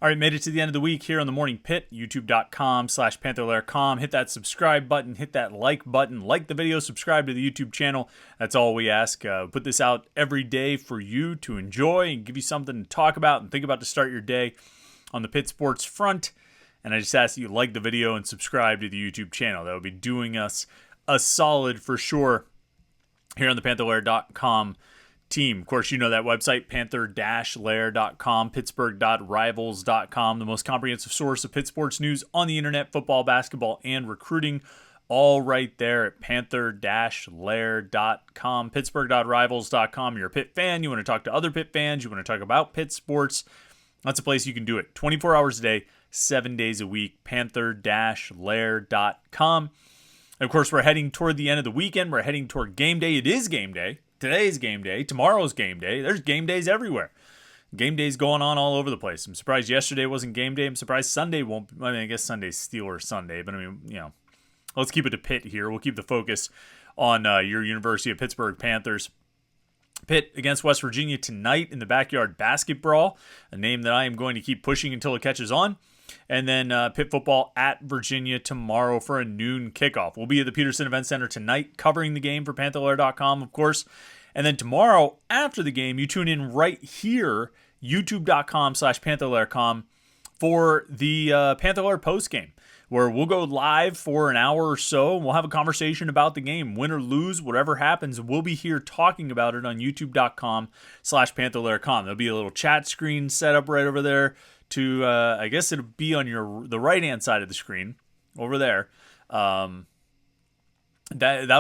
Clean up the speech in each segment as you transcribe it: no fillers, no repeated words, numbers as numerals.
All right, made it to the end of the week here on the Morning Pitt, youtube.com/Panther-Lair.com. Hit that subscribe button, hit that like button, like the video, subscribe to the YouTube channel. That's all we ask. Put this out every day for you to enjoy and give you something to talk about and think about to start your day on the Pitt sports front. And I just ask that you like the video and subscribe to the YouTube channel. That would be doing us a solid for sure here on the Panther-Lair.com team. Of course, you know that website, Panther-Lair.com, Pittsburgh.rivals.com, the most comprehensive source of Pitt sports news on the internet, football, basketball, and recruiting, all right there at Panther-Lair.com, Pittsburgh.rivals.com. You're a Pitt fan, you want to talk to other Pitt fans, you want to talk about Pitt sports, that's a place you can do it. 24 hours a day, 7 days a week, Panther-Lair.com. And of course, we're heading toward the end of the weekend. We're heading toward game day. It is game day. Today's game day. Tomorrow's game day. There's game days everywhere. Game days going on all over the place. I'm surprised yesterday wasn't game day. I'm surprised Sunday won't. I mean, I guess Sunday's Steelers Sunday. But I mean, let's keep it to Pitt here. We'll keep the focus on your University of Pittsburgh Panthers. Pitt against West Virginia tonight in the backyard basketball, a name that I am going to keep pushing until it catches on. And then Pitt football at Virginia tomorrow for a noon kickoff. We'll be at the Peterson Event Center tonight covering the game for Panther-Lair.com, of course. And then tomorrow after the game, you tune in right here, youtube.com/Panther-Lair.com for the Panther-Lair postgame, where we'll go live for an hour or so. And we'll have a conversation about the game. Win or lose, whatever happens, we'll be here talking about it on youtube.com/Panther-Lair.com. There'll be a little chat screen set up right over there. I guess it'll be on the right-hand side of the screen over there. That'll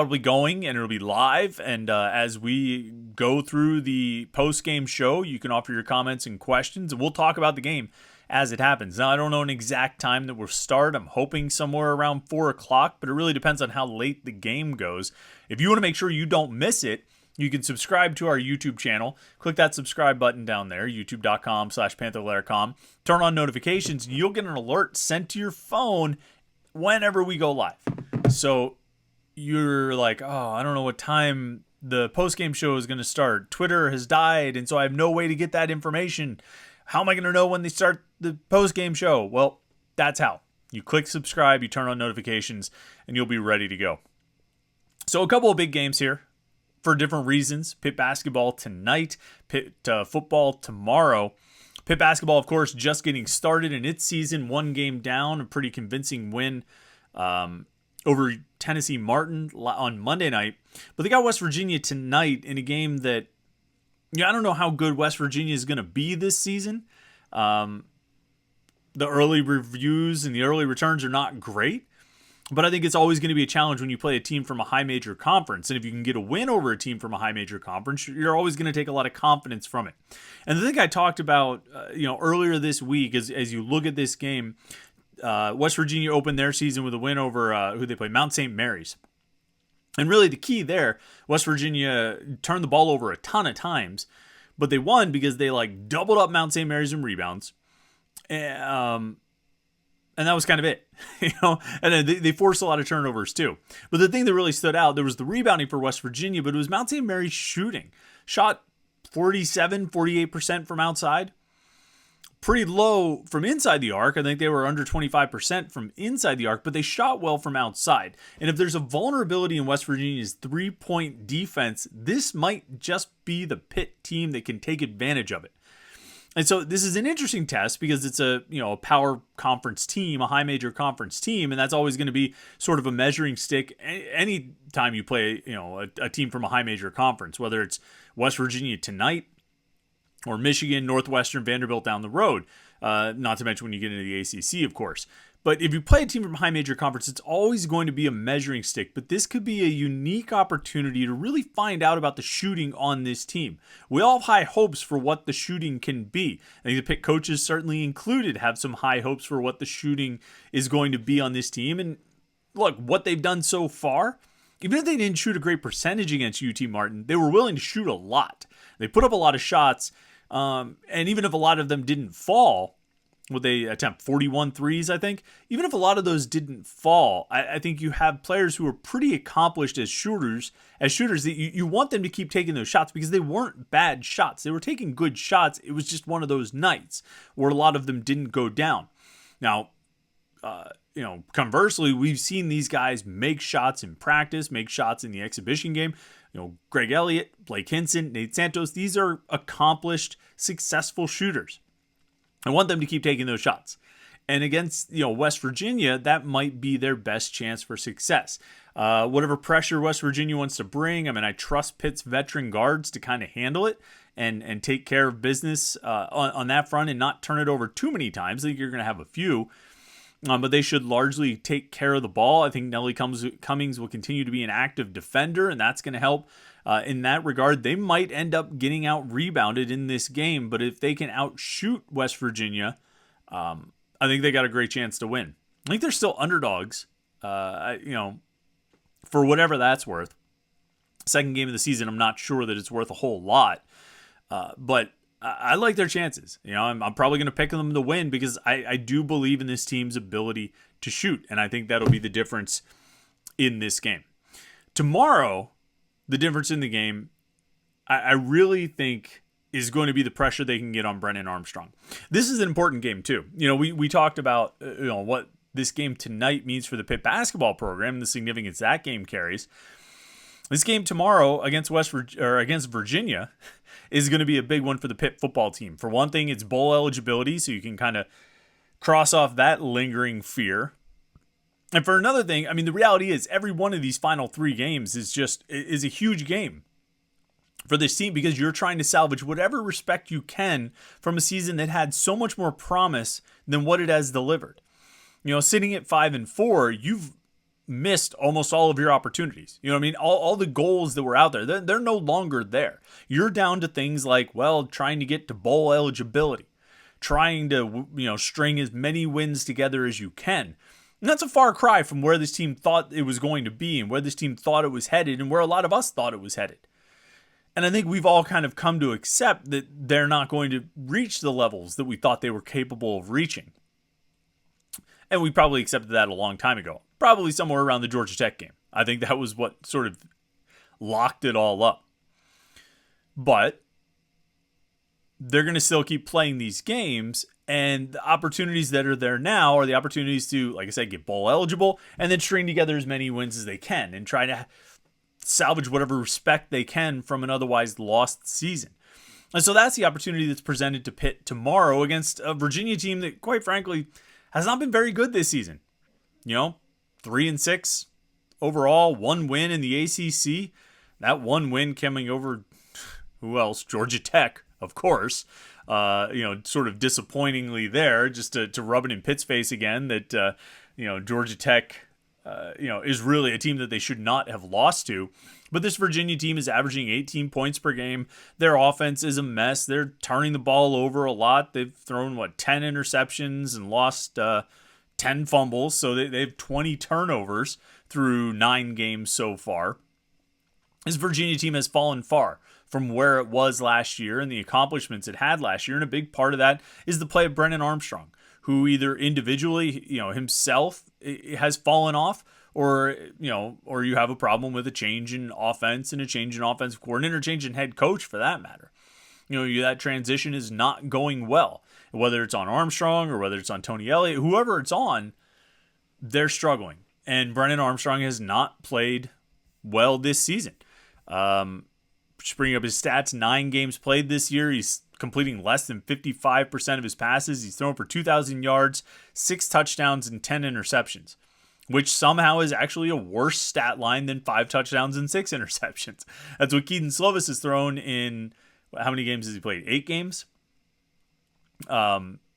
be going, and it'll be live. And as we go through the post-game show, you can offer your comments and questions, and we'll talk about the game as it happens. Now, I don't know an exact time that we'll start. I'm hoping somewhere around 4 o'clock, but it really depends on how late the game goes. If you want to make sure you don't miss it, you can subscribe to our YouTube channel. Click that subscribe button down there, youtube.com/Panther-Lair.com. Turn on notifications, and you'll get an alert sent to your phone whenever we go live. So you're like, oh, I don't know what time the post-game show is going to start. Twitter has died, and so I have no way to get that information. How am I going to know when they start the post-game show? Well, that's how. You click subscribe, you turn on notifications, and you'll be ready to go. So a couple of big games here for different reasons. Pitt basketball tonight, Pitt football tomorrow. Pitt basketball, of course, just getting started in its season, one game down, a pretty convincing win over Tennessee Martin on Monday night. But they got West Virginia tonight in a game that, I don't know how good West Virginia is going to be this season. The early reviews and the early returns are not great. But I think it's always going to be a challenge when you play a team from a high major conference. And if you can get a win over a team from a high major conference, you're always going to take a lot of confidence from it. And the thing I talked about, earlier this week, as you look at this game, West Virginia opened their season with a win over who they played, Mount St. Mary's. And really the key there, West Virginia turned the ball over a ton of times, but they won because they doubled up Mount St. Mary's in rebounds. And that was kind of it, And then they forced a lot of turnovers too. But the thing that really stood out, there was the rebounding for West Virginia, but it was Mount St. Mary's shooting. Shot 48% from outside. Pretty low from inside the arc. I think they were under 25% from inside the arc, but they shot well from outside. And if there's a vulnerability in West Virginia's three-point defense, this might just be the Pitt team that can take advantage of it. And so this is an interesting test because it's a power conference team, a high major conference team, and that's always going to be sort of a measuring stick any time you play a team from a high major conference, whether it's West Virginia tonight or Michigan, Northwestern, Vanderbilt down the road. Not to mention when you get into the ACC, of course. But if you play a team from a high major conference, it's always going to be a measuring stick. But this could be a unique opportunity to really find out about the shooting on this team. We all have high hopes for what the shooting can be. I think the Pitt coaches, certainly included, have some high hopes for what the shooting is going to be on this team. And look, what they've done so far, even if they didn't shoot a great percentage against UT Martin, they were willing to shoot a lot. They put up a lot of shots. And even if a lot of them didn't fall, Would they attempt 41 threes, I think? Even if a lot of those didn't fall, I think you have players who are pretty accomplished as shooters that you want them to keep taking those shots because they weren't bad shots. They were taking good shots. It was just one of those nights where a lot of them didn't go down. Now, conversely, we've seen these guys make shots in practice, make shots in the exhibition game. Greg Elliott, Blake Hinson, Nate Santos, these are accomplished, successful shooters. I want them to keep taking those shots. And against West Virginia, that might be their best chance for success. Whatever pressure West Virginia wants to bring, I trust Pitt's veteran guards to kind of handle it and take care of business on that front and not turn it over too many times. I think you're going to have a few. But they should largely take care of the ball. I think Nelly Cummings will continue to be an active defender, and that's going to help in that regard. They might end up getting out-rebounded in this game, but if they can outshoot West Virginia, I think they got a great chance to win. I think they're still underdogs, for whatever that's worth. Second game of the season, I'm not sure that it's worth a whole lot, but I like their chances. I'm probably going to pick them to win because I do believe in this team's ability to shoot, and I think that'll be the difference in this game. Tomorrow, the difference in the game, I really think is going to be the pressure they can get on Brennan Armstrong. This is an important game, too. We talked about what this game tonight means for the Pitt basketball program and the significance that game carries. This game tomorrow against Virginia is going to be a big one for the Pitt football team. For one thing, it's bowl eligibility, so you can kind of cross off that lingering fear. And for another thing, the reality is every one of these final three games is a huge game for this team because you're trying to salvage whatever respect you can from a season that had so much more promise than what it has delivered. Sitting at 5-4, you've missed almost all of your opportunities. All the goals that were out there, they're no longer there. You're down to things like, trying to get to bowl eligibility, trying to, string as many wins together as you can. And that's a far cry from where this team thought it was going to be and where this team thought it was headed and where a lot of us thought it was headed. And I think we've all kind of come to accept that they're not going to reach the levels that we thought they were capable of reaching. And we probably accepted that a long time ago. Probably somewhere around the Georgia Tech game. I think that was what sort of locked it all up. But they're going to still keep playing these games, and the opportunities that are there now are the opportunities to, like I said, get bowl eligible and then string together as many wins as they can and try to salvage whatever respect they can from an otherwise lost season. And so that's the opportunity that's presented to Pitt tomorrow against a Virginia team that, quite frankly, has not been very good this season. 3-6 overall, one win in the ACC. That one win coming over, who else? Georgia Tech, of course. Sort of disappointingly there, just to rub it in Pitt's face again that, Georgia Tech, is really a team that they should not have lost to. But this Virginia team is averaging 18 points per game. Their offense is a mess. They're turning the ball over a lot. They've thrown, 10 interceptions and lost 10 fumbles. So they have 20 turnovers through 9 games so far. This Virginia team has fallen far from where it was last year and the accomplishments it had last year. And a big part of that is the play of Brennan Armstrong, who either individually, himself has fallen off, or you have a problem with a change in offense and a change in offensive coordinator, change in head coach for that matter. That transition is not going well. Whether it's on Armstrong or whether it's on Tony Elliott, whoever it's on, they're struggling. And Brennan Armstrong has not played well this season. Just bringing up his stats, 9 games played this year. He's completing less than 55% of his passes. He's thrown for 2,000 yards, 6 touchdowns, and 10 interceptions, which somehow is actually a worse stat line than 5 touchdowns and 6 interceptions. That's what Keaton Slovis has thrown in, how many games has he played? 8 games?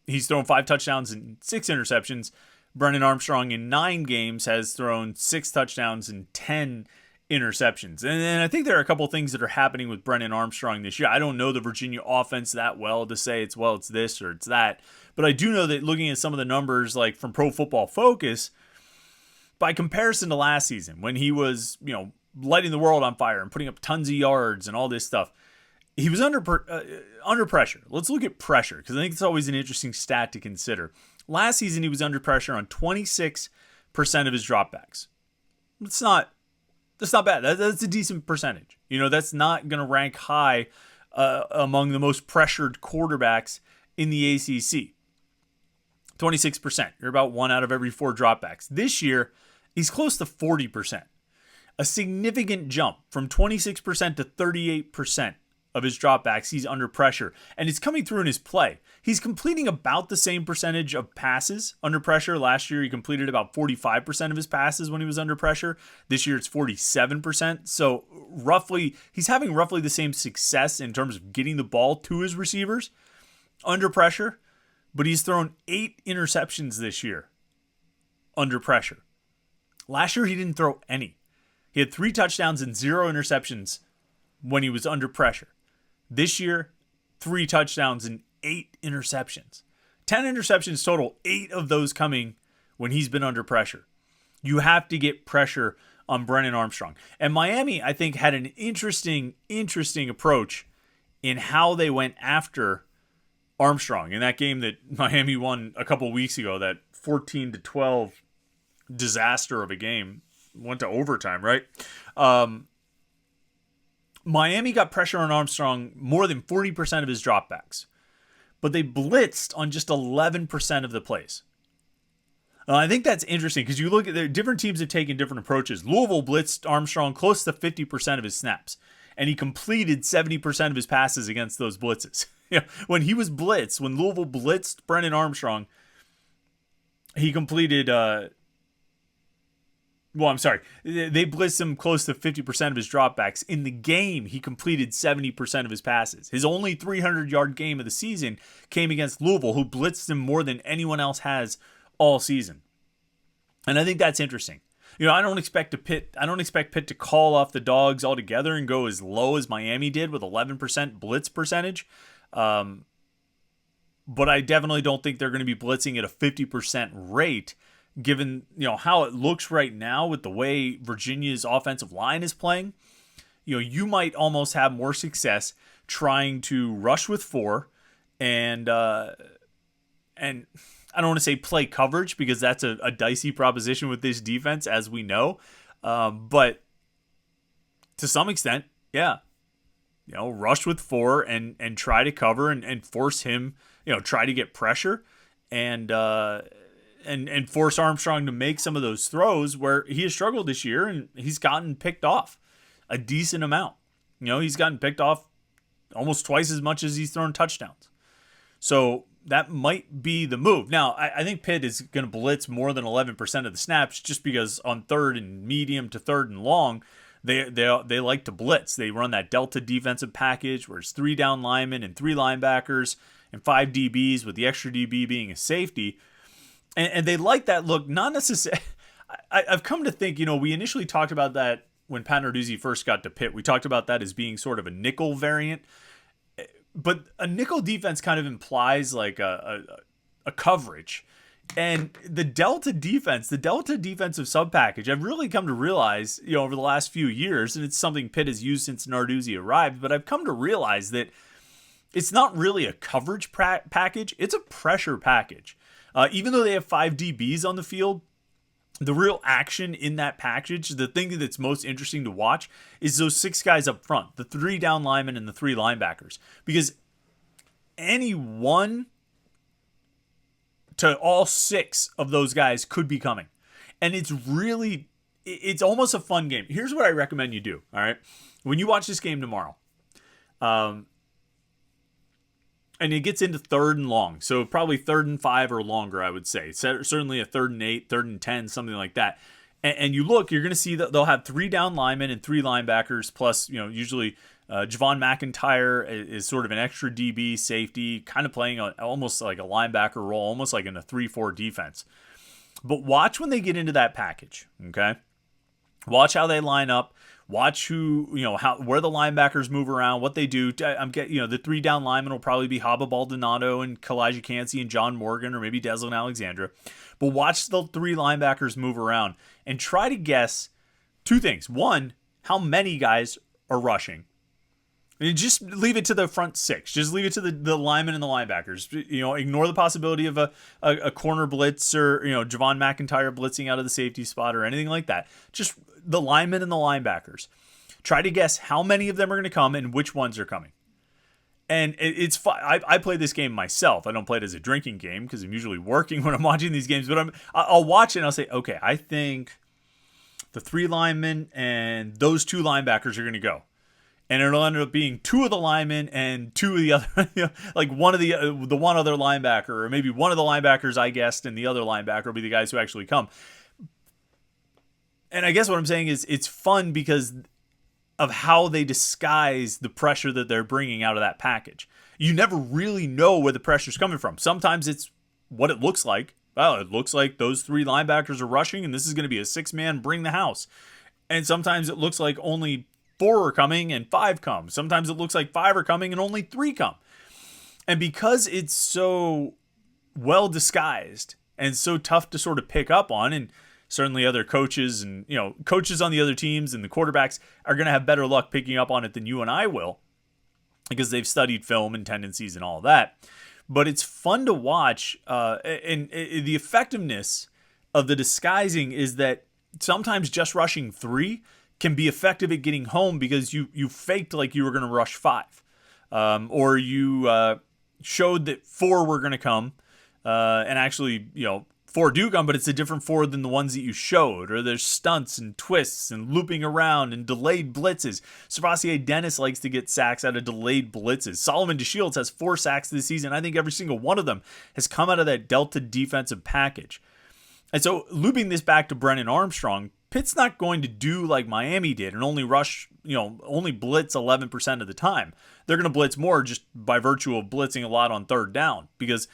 He's thrown 5 touchdowns and 6 interceptions. Brennan Armstrong in 9 games has thrown 6 touchdowns and 10 interceptions. And I think there are a couple things that are happening with Brennan Armstrong this year. I don't know the Virginia offense that well to say it's this or it's that. But I do know that looking at some of the numbers like from Pro Football Focus, by comparison to last season when he was, lighting the world on fire and putting up tons of yards and all this stuff, he was under pressure. Let's look at pressure because I think it's always an interesting stat to consider. Last season, he was under pressure on 26% of his dropbacks. That's not bad. That's a decent percentage. That's not going to rank high among the most pressured quarterbacks in the ACC. 26%. You're about 1 out of every 4 dropbacks. This year, he's close to 40%. A significant jump from 26% to 38% of his dropbacks. He's under pressure, and it's coming through in his play. He's completing about the same percentage of passes under pressure. Last year, he completed about 45% of his passes when he was under pressure. This year, it's 47%. So roughly, he's having roughly the same success in terms of getting the ball to his receivers under pressure, but he's thrown 8 interceptions this year under pressure. Last year, he didn't throw any. He had 3 touchdowns and 0 interceptions when he was under pressure. This year, 3 touchdowns and 8 interceptions. 10 interceptions total, 8 of those coming when he's been under pressure. You have to get pressure on Brennan Armstrong. And Miami, I think, had an interesting approach in how they went after Armstrong in that game that Miami won a couple weeks ago, that 14-12 disaster of a game. Went to overtime, right? Miami got pressure on Armstrong more than 40% of his dropbacks, but they blitzed on just 11% of the plays. I think that's interesting because you look at different teams have taken different approaches. Louisville blitzed Armstrong close to 50% of his snaps, and he completed 70% of his passes against those blitzes. When he was blitzed, when Louisville blitzed Brennan Armstrong, he completed... They blitzed him close to 50% of his dropbacks. In the game, he completed 70% of his passes. His only 300-yard game of the season came against Louisville, who blitzed him more than anyone else has all season. And I think that's interesting. I don't expect Pitt to call off the Dogs altogether and go as low as Miami did with 11% blitz percentage. But I definitely don't think they're going to be blitzing at a 50% rate. Given how it looks right now with the way Virginia's offensive line is playing, you might almost have more success trying to rush with 4 and I don't want to say play coverage because that's a dicey proposition with this defense, as we know, but to some extent, yeah, rush with 4 and try to cover and force him, try to get pressure and force Armstrong to make some of those throws where he has struggled this year and he's gotten picked off a decent amount. He's gotten picked off almost twice as much as he's thrown touchdowns. So that might be the move. Now, I think Pitt is going to blitz more than 11% of the snaps just because on 3rd and medium to 3rd and long, they like to blitz. They run that Delta defensive package where it's 3 down linemen and 3 linebackers and 5 DBs with the extra DB being a safety. And they like that look, not necessarily. I've come to think, we initially talked about that when Pat Narduzzi first got to Pitt. We talked about that as being sort of a nickel variant. But a nickel defense kind of implies like a coverage. And the Delta defensive sub-package, I've really come to realize, over the last few years, and it's something Pitt has used since Narduzzi arrived, but I've come to realize that it's not really a coverage package. It's a pressure package. Even though they have 5 DBs on the field, the real action in that package, the thing that's most interesting to watch is those 6 guys up front, the 3 down linemen and the 3 linebackers. Because any one to all 6 of those guys could be coming. And it's almost a fun game. Here's what I recommend you do, all right? When you watch this game tomorrow, and it gets into 3rd and long. So probably 3rd and 5 or longer, I would say. Certainly a 3rd and 8, 3rd and 10, something like that. And you look, you're going to see that they'll have 3 down linemen and 3 linebackers, plus, usually Javon McIntyre is sort of an extra DB safety, kind of playing almost like a linebacker role, almost like in a 3-4 defense. But watch when they get into that package, okay? Watch how they line up. Watch where the linebackers move around, what they do. The 3 down linemen will probably be Haba Baldonado and Kalijah Cansey and John Morgan, or maybe Deslin Alexandra. But watch the 3 linebackers move around and try to guess 2 things. 1, how many guys are rushing. I mean, just leave it to the front six. Just leave it to the linemen and the linebackers. Ignore the possibility of a corner blitz or, Javon McIntyre blitzing out of the safety spot or anything like that. Just the linemen and the linebackers. Try to guess how many of them are going to come and which ones are coming. And it's fun. I play this game myself. I don't play it as a drinking game because I'm usually working when I'm watching these games. But I'll watch it and I'll say, okay, I think the 3 linemen and those 2 linebackers are going to go. And it'll end up being 2 of the linemen and 2 of the other, like one of the one other linebacker, or maybe one of the linebackers I guessed, and the other linebacker will be the guys who actually come. And I guess what I'm saying is it's fun because of how they disguise the pressure that they're bringing out of that package. You never really know where the pressure's coming from. Sometimes it's what it looks like. Well, it looks like those 3 linebackers are rushing, and this is going to be a 6-man bring the house. And sometimes it looks like only 4 are coming and 5 come. Sometimes it looks like 5 are coming and only 3 come. And because it's so well disguised and so tough to sort of pick up on, and certainly other coaches and coaches on the other teams and the quarterbacks are going to have better luck picking up on it than you and I will, because they've studied film and tendencies and all that. But it's fun to watch, and the effectiveness of the disguising is that sometimes just rushing 3 can be effective at getting home because you faked like you were going to rush 5, or you showed that 4 were going to come, and actually 4 do come, but it's a different 4 than the ones that you showed. Or there's stunts and twists and looping around and delayed blitzes. Savasier Dennis likes to get sacks out of delayed blitzes. Solomon DeShields has 4 sacks this season. I think every single one of them has come out of that Delta defensive package. And so looping this back to Brennan Armstrong, Pitt's not going to do like Miami did and only rush, only blitz 11% of the time. They're going to blitz more just by virtue of blitzing a lot on 3rd down, because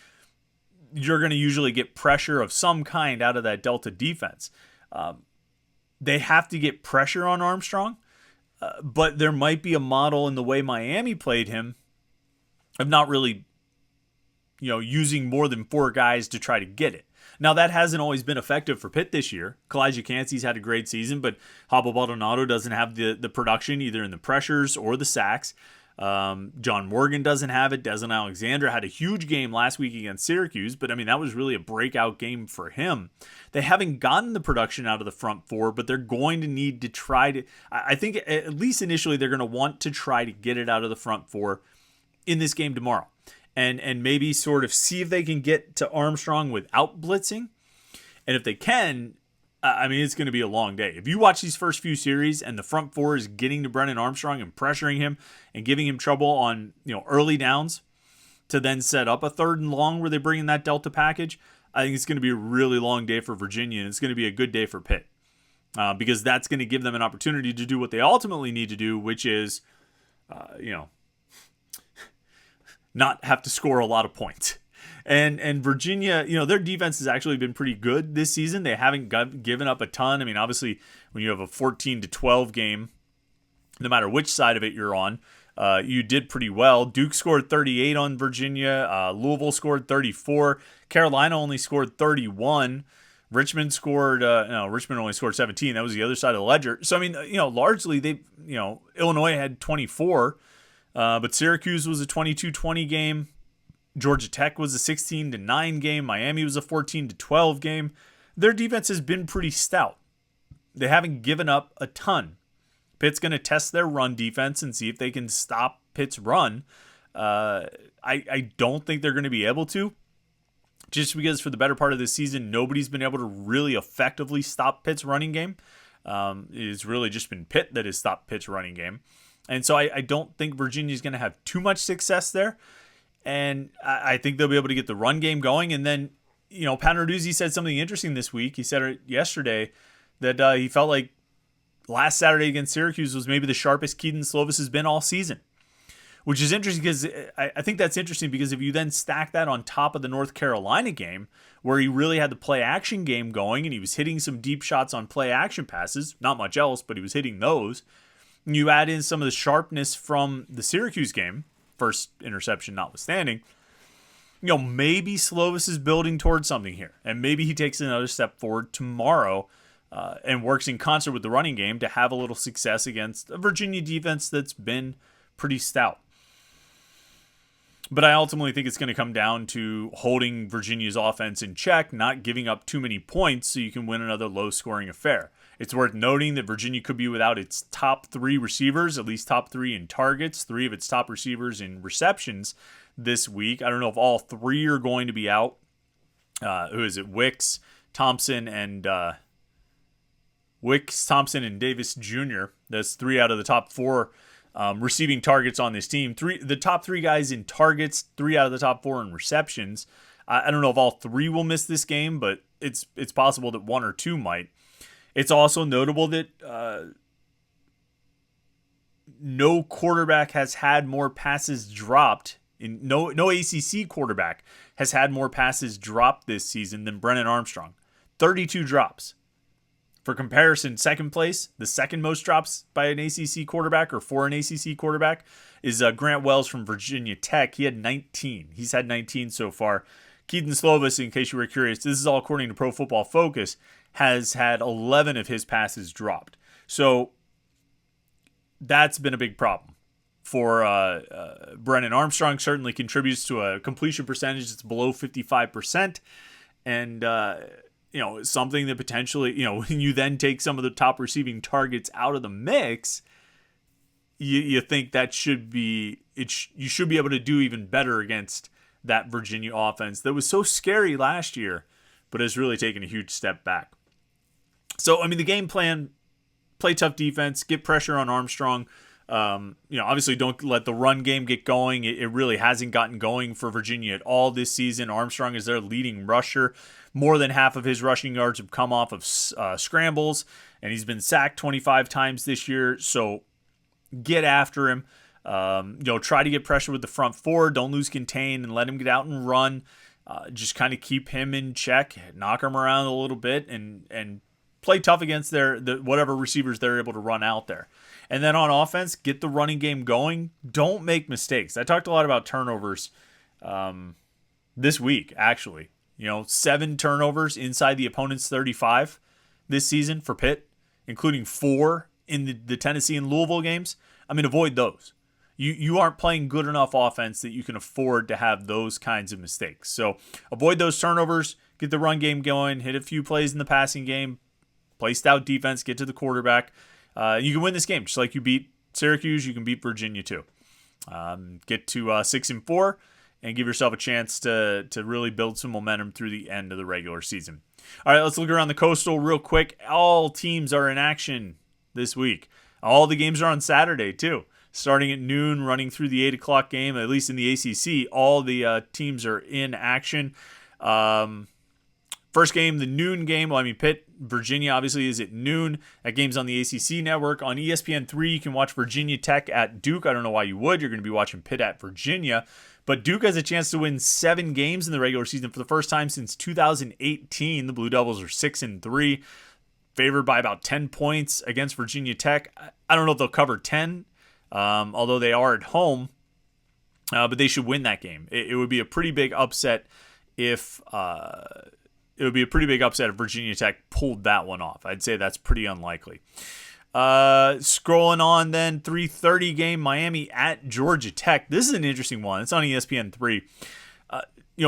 you're going to usually get pressure of some kind out of that Delta defense. They have to get pressure on Armstrong, but there might be a model in the way Miami played him of not really, using more than 4 guys to try to get it. Now, that hasn't always been effective for Pitt this year. Kalijah Cansey's had a great season, but Habo Baldonado doesn't have the production either in the pressures or the sacks. John Morgan doesn't have it. Desmond Alexander had a huge game last week against Syracuse, but that was really a breakout game for him. They haven't gotten the production out of the front 4, but they're going to need to try to, I think at least initially, they're going to want to try to get it out of the front 4 in this game tomorrow. And maybe sort of see if they can get to Armstrong without blitzing. And if they can, it's going to be a long day. If you watch these first few series and the front 4 is getting to Brennan Armstrong and pressuring him and giving him trouble on early downs to then set up a 3rd and long where they bring in that Delta package, I think it's going to be a really long day for Virginia, and it's going to be a good day for Pitt, because that's going to give them an opportunity to do what they ultimately need to do, which is, not have to score a lot of points. And Virginia, their defense has actually been pretty good this season. They haven't given up a ton. Obviously, when you have a 14-12 game, no matter which side of it you're on, you did pretty well. Duke scored 38 on Virginia. Louisville scored 34. Carolina only scored 31. Richmond scored, Richmond only scored 17. That was the other side of the ledger. So, largely they, Illinois had 24. But Syracuse was a 22-20 game. Georgia Tech was a 16-9 game. Miami was a 14-12 game. Their defense has been pretty stout. They haven't given up a ton. Pitt's going to test their run defense and see if they can stop Pitt's run. I don't think they're going to be able to, just because for the better part of this season, nobody's been able to really effectively stop Pitt's running game. It's really just been Pitt that has stopped Pitt's running game. And so I don't think Virginia's going to have too much success there. And I think they'll be able to get the run game going. And then, Pat Narduzzi said something interesting this week. He said it yesterday that he felt like last Saturday against Syracuse was maybe the sharpest Keaton Slovis has been all season, which is interesting because I think that's interesting because if you then stack that on top of the North Carolina game where he really had the play action game going and he was hitting some deep shots on play action passes, not much else, but he was hitting those. You add in some of the sharpness from the Syracuse game, first interception notwithstanding, maybe Slovis is building towards something here. And maybe he takes another step forward tomorrow and works in concert with the running game to have a little success against a Virginia defense that's been pretty stout. But I ultimately think it's going to come down to holding Virginia's offense in check, not giving up too many points so you can win another low-scoring affair. It's worth noting that Virginia could be without its top 3 receivers, at least top 3 in targets, 3 of its top receivers in receptions this week. I don't know if all 3 are going to be out. Who is it? Wicks, Thompson, and Davis Jr. That's 3 out of the top 4 receiving targets on this team. The top 3 guys in targets, 3 out of the top 4 in receptions. I don't know if all 3 will miss this game, but it's possible that 1 or 2 might. It's also notable that no quarterback has had more passes dropped. No ACC quarterback has had more passes dropped this season than Brennan Armstrong. 32 drops. For comparison, second place, the second most drops by an ACC quarterback or for an ACC quarterback is Grant Wells from Virginia Tech. He had 19. He's had 19 so far. Keaton Slovis, in case you were curious, this is all according to Pro Football Focus, has had 11 of his passes dropped. So that's been a big problem for Brennan Armstrong. Certainly contributes to a completion percentage that's below 55%. And, something that potentially, when you then take some of the top receiving targets out of the mix, you think that you should be able to do even better against that Virginia offense that was so scary last year, but has really taken a huge step back. So, the game plan, play tough defense, get pressure on Armstrong. Obviously don't let the run game get going. It really hasn't gotten going for Virginia at all this season. Armstrong is their leading rusher. More than half of his rushing yards have come off of scrambles, and he's been sacked 25 times this year. So get after him. Try to get pressure with the front 4. Don't lose contain and let him get out and run. Just kind of keep him in check, knock him around a little bit, and play tough against the whatever receivers they're able to run out there. And then on offense, get the running game going. Don't make mistakes. I talked a lot about turnovers this week, actually. 7 turnovers inside the opponent's 35 this season for Pitt, including 4 in the Tennessee and Louisville games. Avoid those. You aren't playing good enough offense that you can afford to have those kinds of mistakes. So avoid those turnovers, get the run game going, hit a few plays in the passing game, play stout defense, get to the quarterback. You can win this game. Just like you beat Syracuse, you can beat Virginia too. Get to 6-4 and give yourself a chance to really build some momentum through the end of the regular season. All right, let's look around the Coastal real quick. All teams are in action this week. All the games are on Saturday too. Starting at noon, running through the 8 o'clock game, at least in the ACC, all the teams are in action. First game, the noon game. Pitt, Virginia, obviously, is at noon. That game's on the ACC network. On ESPN3, you can watch Virginia Tech at Duke. I don't know why you would. You're going to be watching Pitt at Virginia. But Duke has a chance to win 7 games in the regular season for the first time since 2018. The Blue Devils are 6-3, favored by about 10 points against Virginia Tech. I don't know if they'll cover 10, although they are at home. But they should win that game. It would be a pretty big upset if Virginia Tech pulled that one off. I'd say that's pretty unlikely. Scrolling on then, 3:30 game, Miami at Georgia Tech. This is an interesting one. It's on ESPN3.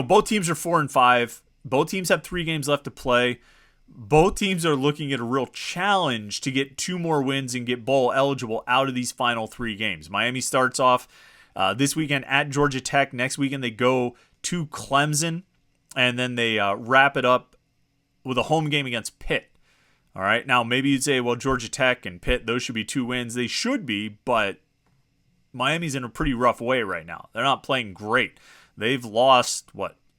Both teams are 4-5. Both teams have 3 games left to play. Both teams are looking at a real challenge to get 2 more wins and get bowl eligible out of these final 3 games. Miami starts off this weekend at Georgia Tech. Next weekend they go to Clemson, and then they wrap it up with a home game against Pitt. All right, now maybe you'd say, well, Georgia Tech and Pitt, those should be 2 wins. They should be, but Miami's in a pretty rough way right now. They're not playing great. They've lost,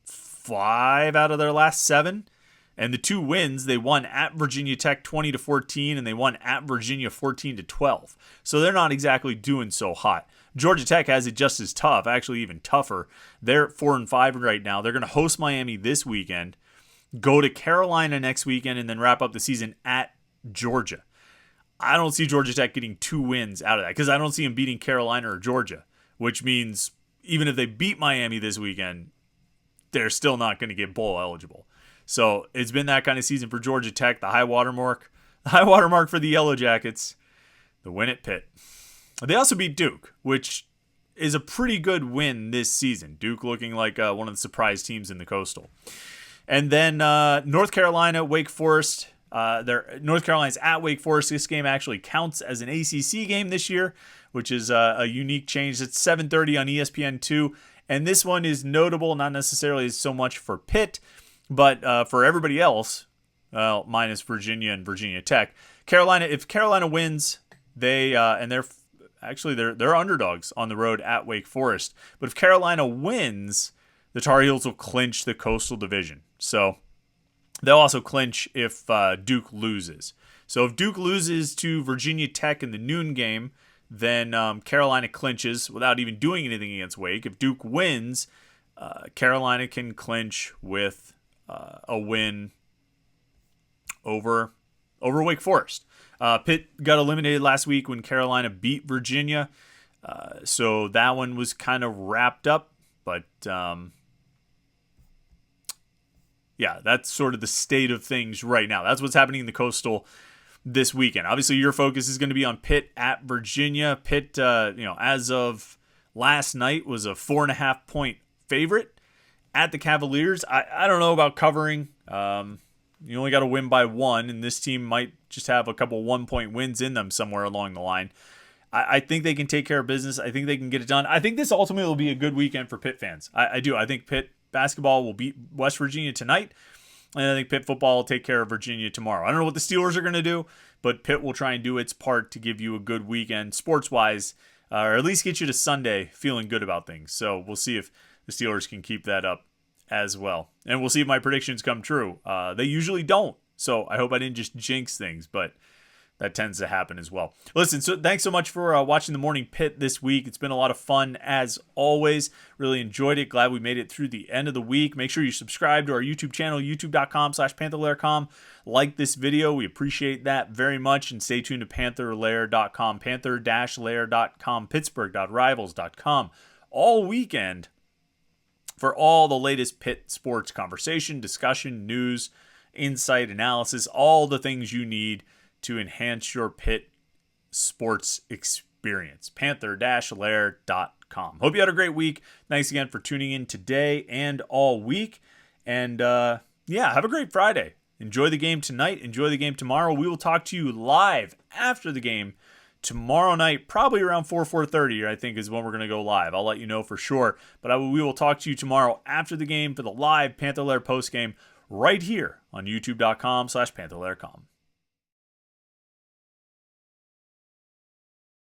5 out of their last 7? And the 2 wins, they won at Virginia Tech 20-14, and they won at Virginia 14-12. So they're not exactly doing so hot. Georgia Tech has it just as tough, actually even tougher. They're at 4-5 right now. They're going to host Miami this weekend, go to Carolina next weekend, and then wrap up the season at Georgia. I don't see Georgia Tech getting 2 wins out of that because I don't see them beating Carolina or Georgia, which means even if they beat Miami this weekend, they're still not going to get bowl eligible. So it's been that kind of season for Georgia Tech. The high watermark for the Yellow Jackets, the win at Pitt. They also beat Duke, which is a pretty good win this season. Duke looking like one of the surprise teams in the Coastal. And then North Carolina, Wake Forest. North Carolina's at Wake Forest. This game actually counts as an ACC game this year, which is a unique change. It's 7:30 on ESPN2. And this one is notable, not necessarily so much for Pitt, but for everybody else, well, minus Virginia and Virginia Tech. If Carolina wins, they're underdogs on the road at Wake Forest. But if Carolina wins, the Tar Heels will clinch the Coastal Division. So they'll also clinch if Duke loses. So if Duke loses to Virginia Tech in the noon game, then Carolina clinches without even doing anything against Wake. If Duke wins, Carolina can clinch with a win over Wake Forest. Pitt got eliminated last week when Carolina beat Virginia, so that one was kind of wrapped up. But yeah, that's sort of the state of things right now. That's what's happening in the Coastal this weekend. Obviously, your focus is going to be on Pitt at Virginia. Pitt, as of last night, was a 4.5 point favorite at the Cavaliers. I don't know about covering. You only got to win by one, and this team might just have a couple 1 point wins in them somewhere along the line. I think they can take care of business. I think they can get it done. I think this ultimately will be a good weekend for Pitt fans. I do. I think Pitt basketball will beat West Virginia tonight, and I think Pitt football will take care of Virginia tomorrow. I don't know what the Steelers are going to do, but Pitt will try and do its part to give you a good weekend sports-wise, or at least get you to Sunday feeling good about things. So we'll see if the Steelers can keep that up as well. And we'll see if my predictions come true. They usually don't, so I hope I didn't just jinx things, but that tends to happen as well. Listen, so thanks so much for watching the Morning Pitt this week. It's been a lot of fun as always. Really enjoyed it. Glad we made it through the end of the week. Make sure you subscribe to our YouTube channel, youtube.com/Panther-Lair.com. Like this video. We appreciate that very much. And stay tuned to Panther-Lair.com, Panther-Lair.com, Pittsburgh.rivals.com all weekend for all the latest Pitt sports conversation, discussion, news, insight, analysis, all the things you need to enhance your Pitt sports experience. Panther-Lair.com. Hope you had a great week. Thanks again for tuning in today and all week. And have a great Friday. Enjoy the game tonight. Enjoy the game tomorrow. We will talk to you live after the game tomorrow night, probably around 4:30, I think is when we're going to go live. I'll let you know for sure. But we will talk to you tomorrow after the game for the live Panther-Lair postgame right here on youtube.com/Panther-Lair.com.